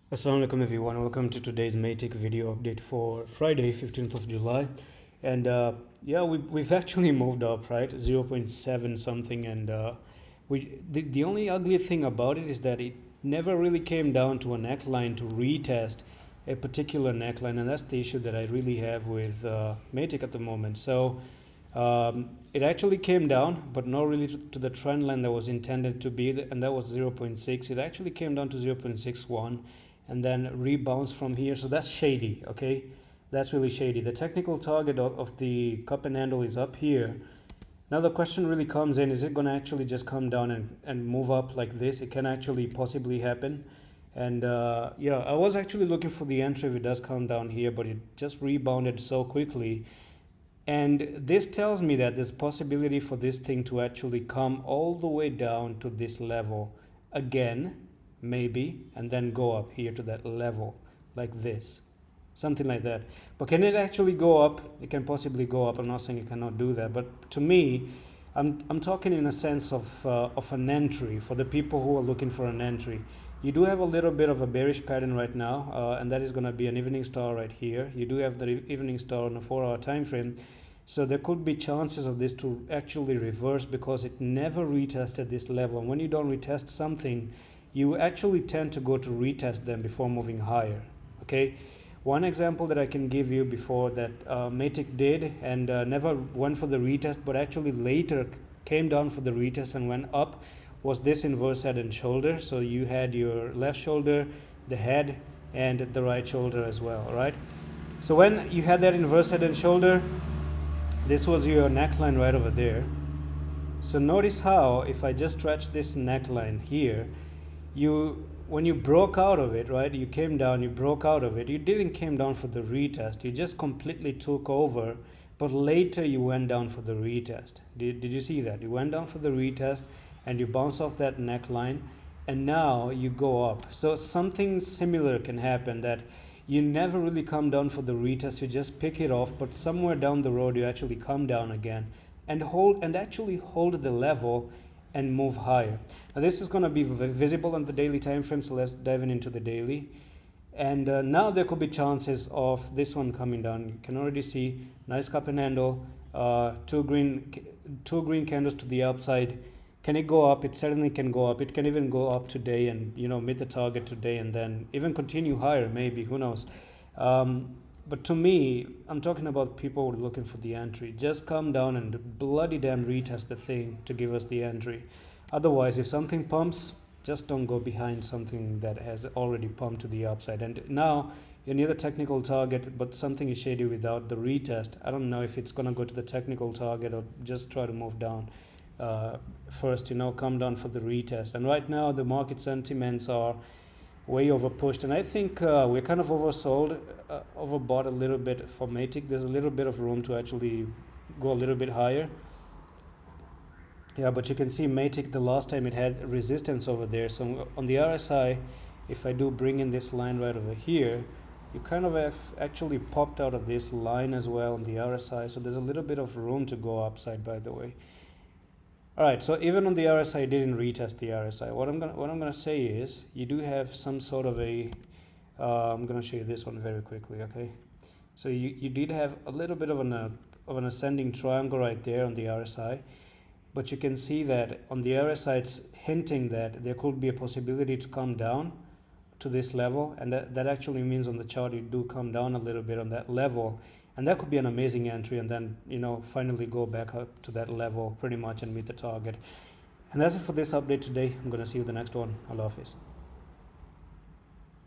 Assalamu alaikum everyone, welcome to today's Matic video update for Friday 15th of July. And yeah, we've actually moved up, right? 0.7 something. And the only ugly thing about it is that it never really came down to a neckline to retest a particular neckline, and that's the issue that I really have with Matic at the moment. So it actually came down, but not really to the trend line that was intended to be, and that was 0.6. It actually came down to 0.61 and then rebounds from here. So that's shady, okay? That's really shady. The technical target of the cup and handle is up here. Now the question really comes in, is it going to actually just come down and move up like this? It can actually possibly happen. And yeah, I was actually looking for the entry if it does come down here, but it just rebounded so quickly. And this tells me that there's possibility for this thing to actually come all the way down to this level again, maybe, and then go up here to that level like this, something like that. But can it actually go up? It can possibly go up. I'm not saying it cannot do that, but to me, I'm talking in a sense of an entry for the people who are looking for an entry. You do have a little bit of a bearish pattern right now, and that is going to be an evening star right here. You do have the evening star on a 4-hour time frame. So there could be chances of this to actually reverse because it never retested this level. And when you don't retest something, you actually tend to go to retest them before moving higher, okay? One example that I can give you before that Matic did and never went for the retest, but actually later came down for the retest and went up, was this inverse head and shoulder. So you had your left shoulder, the head, and the right shoulder as well, right? So when you had that inverse head and shoulder, this was your neckline right over there. So notice how if I just stretch this neckline here, when you broke out of it, right, you came down, you broke out of it, you didn't came down for the retest, you just completely took over, but later you went down for the retest. Did you see that? You went down for the retest and you bounce off that neckline, and now you go up. So something similar can happen, that you never really come down for the retest, you just pick it off, but somewhere down the road you actually come down again and actually hold the level and move higher. Now this is going to be visible on the daily time frame, so let's dive into the daily. And now there could be chances of this one coming down. You can already see nice cup and handle, two green candles to the upside. Can it go up? It certainly can go up. It can even go up today and meet the target today and then even continue higher, maybe, who knows. But to me, I'm talking about people looking for the entry. Just come down and bloody damn retest the thing to give us the entry. Otherwise, if something pumps, just don't go behind something that has already pumped to the upside. And now you're near the technical target, but something is shady without the retest. I don't know if it's going to go to the technical target or just try to move down first, come down for the retest. And right now, the market sentiments are way over pushed, and I think we're kind of oversold, overbought a little bit for Matic. There's a little bit of room to actually go a little bit higher. Yeah, but you can see Matic, the last time it had resistance over there. So on the RSI, if I do bring in this line right over here, you kind of have actually popped out of this line as well on the RSI. So there's a little bit of room to go upside, by the way. All right, so even on the RSI, it didn't retest the RSI. What I'm gonna say is you do have some sort of a. I'm gonna show you this one very quickly, okay? So you did have a little bit of an ascending triangle right there on the RSI, but you can see that on the RSI it's hinting that there could be a possibility to come down to this level, and that actually means on the chart you do come down a little bit on that level. And that could be an amazing entry, and then finally go back up to that level pretty much and meet the target. And that's it for this update today. I'm going to see you in the next one. Allah Hafiz.